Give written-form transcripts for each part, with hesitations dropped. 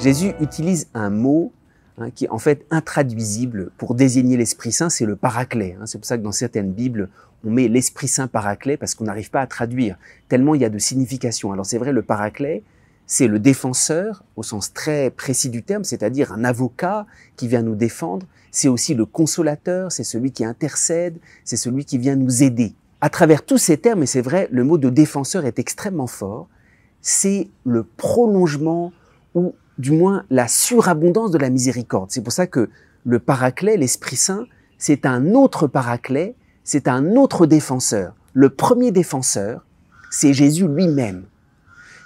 Jésus utilise un mot qui est en fait intraduisible pour désigner l'Esprit Saint, c'est le paraclet. C'est pour ça que dans certaines Bibles, on met l'Esprit Saint paraclet parce qu'on n'arrive pas à traduire, tellement il y a de signification. Alors c'est vrai, le paraclet, c'est le défenseur au sens très précis du terme, c'est-à-dire un avocat qui vient nous défendre. C'est aussi le consolateur, c'est celui qui intercède, c'est celui qui vient nous aider. À travers tous ces termes, et c'est vrai, le mot de défenseur est extrêmement fort, c'est le prolongement ou du moins la surabondance de la miséricorde. C'est pour ça que le paraclet, l'Esprit Saint, c'est un autre paraclet, c'est un autre défenseur. Le premier défenseur, c'est Jésus lui-même.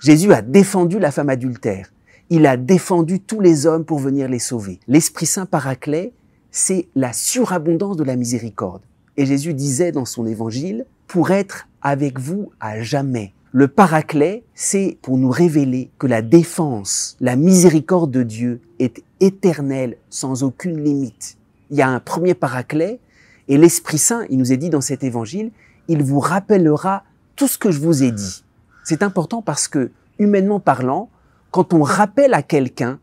Jésus a défendu la femme adultère. Il a défendu tous les hommes pour venir les sauver. L'Esprit Saint paraclet, c'est la surabondance de la miséricorde. Et Jésus disait dans son évangile, pour être avec vous à jamais. Le paraclet, c'est pour nous révéler que la défense, la miséricorde de Dieu est éternelle, sans aucune limite. Il y a un premier paraclet, et l'Esprit Saint, il nous est dit dans cet évangile, il vous rappellera tout ce que je vous ai dit. C'est important parce que, humainement parlant, quand on rappelle à quelqu'un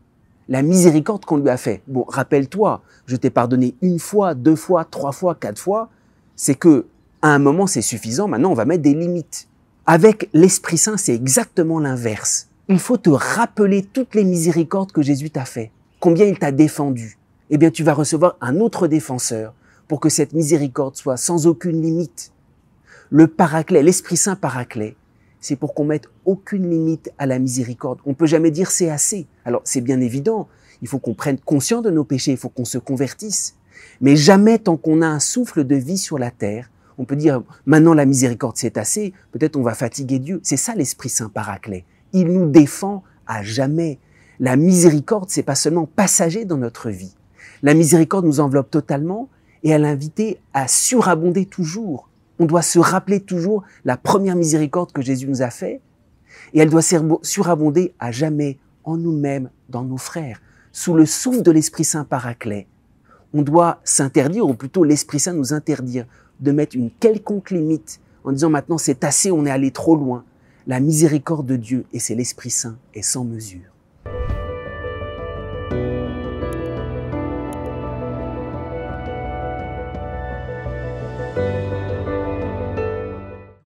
la miséricorde qu'on lui a fait, bon, rappelle-toi, je t'ai pardonné une fois, 2 fois, 3 fois, 4 fois, c'est que, à un moment, c'est suffisant, maintenant on va mettre des limites. Avec l'Esprit Saint, c'est exactement l'inverse. Il faut te rappeler toutes les miséricordes que Jésus t'a fait, combien il t'a défendu. Eh bien, tu vas recevoir un autre défenseur pour que cette miséricorde soit sans aucune limite. Le paraclet, l'Esprit Saint paraclet, c'est pour qu'on mette aucune limite à la miséricorde. On ne peut jamais dire c'est assez. Alors, c'est bien évident, il faut qu'on prenne conscience de nos péchés, il faut qu'on se convertisse. Mais jamais tant qu'on a un souffle de vie sur la terre, on peut dire, maintenant la miséricorde c'est assez, peut-être on va fatiguer Dieu. C'est ça l'Esprit Saint paraclet. Il nous défend à jamais. La miséricorde, c'est pas seulement passager dans notre vie. La miséricorde nous enveloppe totalement et elle invite à surabonder toujours. On doit se rappeler toujours la première miséricorde que Jésus nous a faite et elle doit surabonder à jamais en nous-mêmes, dans nos frères. Sous le souffle de l'Esprit Saint paraclet, on doit s'interdire, ou plutôt l'Esprit Saint nous interdire de mettre une quelconque limite en disant maintenant c'est assez, on est allé trop loin. La miséricorde de Dieu, et c'est l'Esprit Saint, est sans mesure.